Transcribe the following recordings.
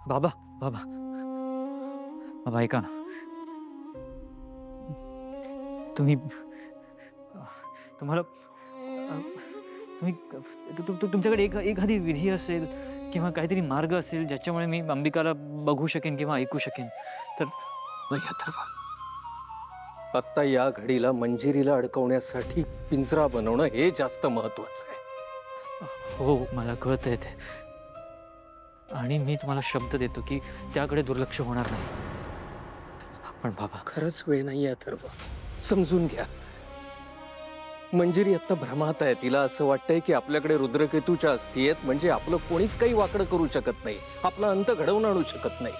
बाबा बाबा बाबा ऐका ना, तुम्ही तुम्हाला तुम्ही तुमच्याकडे एखादी विधी असेल किंवा काहीतरी मार्ग असेल ज्याच्यामुळे मी अंबिकाला बघू शकेन किंवा ऐकू शकेन तर. नाही अथर्वा, आत्ता या घडीला मंजिरीला अडकवण्यासाठी पिंजरा बनवणं हे जास्त महत्वाचं आहे. हो मला कळतंय ते, आणि मी तुम्हाला शब्द देतो की त्याकडे दुर्लक्ष होणार नाही. पण बाबा खरंच वेळ नाही अथर्वा, समजून घ्या. मंजिरी आत्ता भ्रमात आहे. तिला असं वाटतंय की आपल्याकडे रुद्रकेतूच्या अस्थी आहेत म्हणजे आपलं कोणीच काही वाकडं करू शकत नाही, आपला अंत घडवून आणू शकत नाही.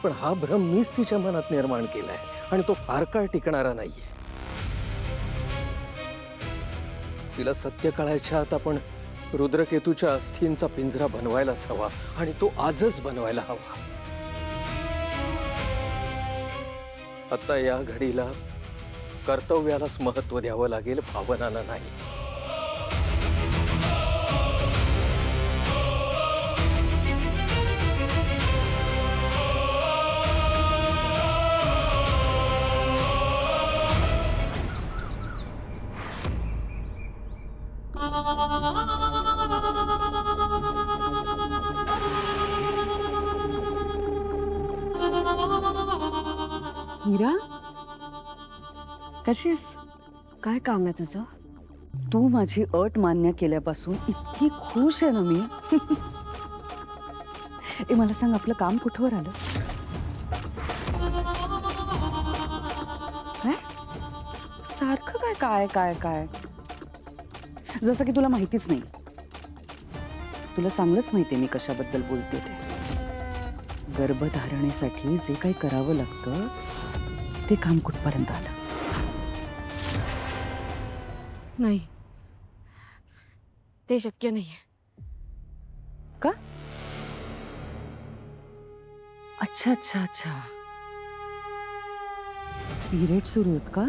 पण हा भ्रम मीच तिच्या मनात निर्माण केलाय आणि तो फार काळ टिकणारा नाहीये. तिला सत्य कळायच्या आत आपण रुद्रकेतूच्या अस्थींचा पिंजरा बनवायलाच हवा, आणि तो आजच बनवायला हवा. आता या घडीला कर्तव्यालाच महत्व द्यावं लागेल, भावनांना नाही. मीरा, कशीस? काय काम आहे तुझं? तू माझी अट मान्य केल्यापासून इतकी खुश आहे ना मी. ए मला सांग, आपलं काम कुठवर आलं? काय? सारखं काय काय काय काय जसं की तुला माहितीच नाही. तुला चांगलंच माहिती आहे मी कशाबद्दल बोलते ते. गर्भधारणेसाठी जे काही करावं लागतं ते काम कुठपर्यंत आलं? नाही, ते शक्य नाहीये. का? अच्छा अच्छा अच्छा, पिरियड सुरू आहेत का?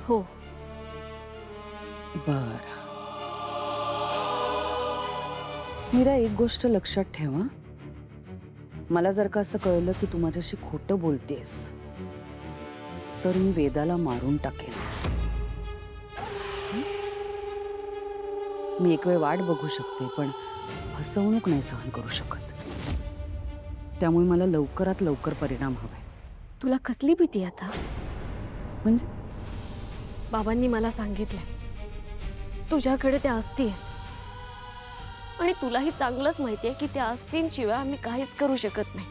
हो. बर. मीरा, एक गोष्ट लक्षात ठेव हं. मला जर का असं कळलं की तू माझ्याशी खोटं बोलतेस तर मी वेदाला मारून टाकेन. मी एक वेळ वाट बघू शकते पण फसवणूक नाही सहन करू शकत. त्यामुळे मला लवकरात लवकर परिणाम हवाय. तुला कसली भीती आता? म्हणजे बाबांनी मला सांगितलंय तुझ्याकडे त्या अस्थी आहेत, आणि तुलाही चांगलंच माहितीये की त्या अस्थींशिवाय आम्ही काहीच करू शकत नाही.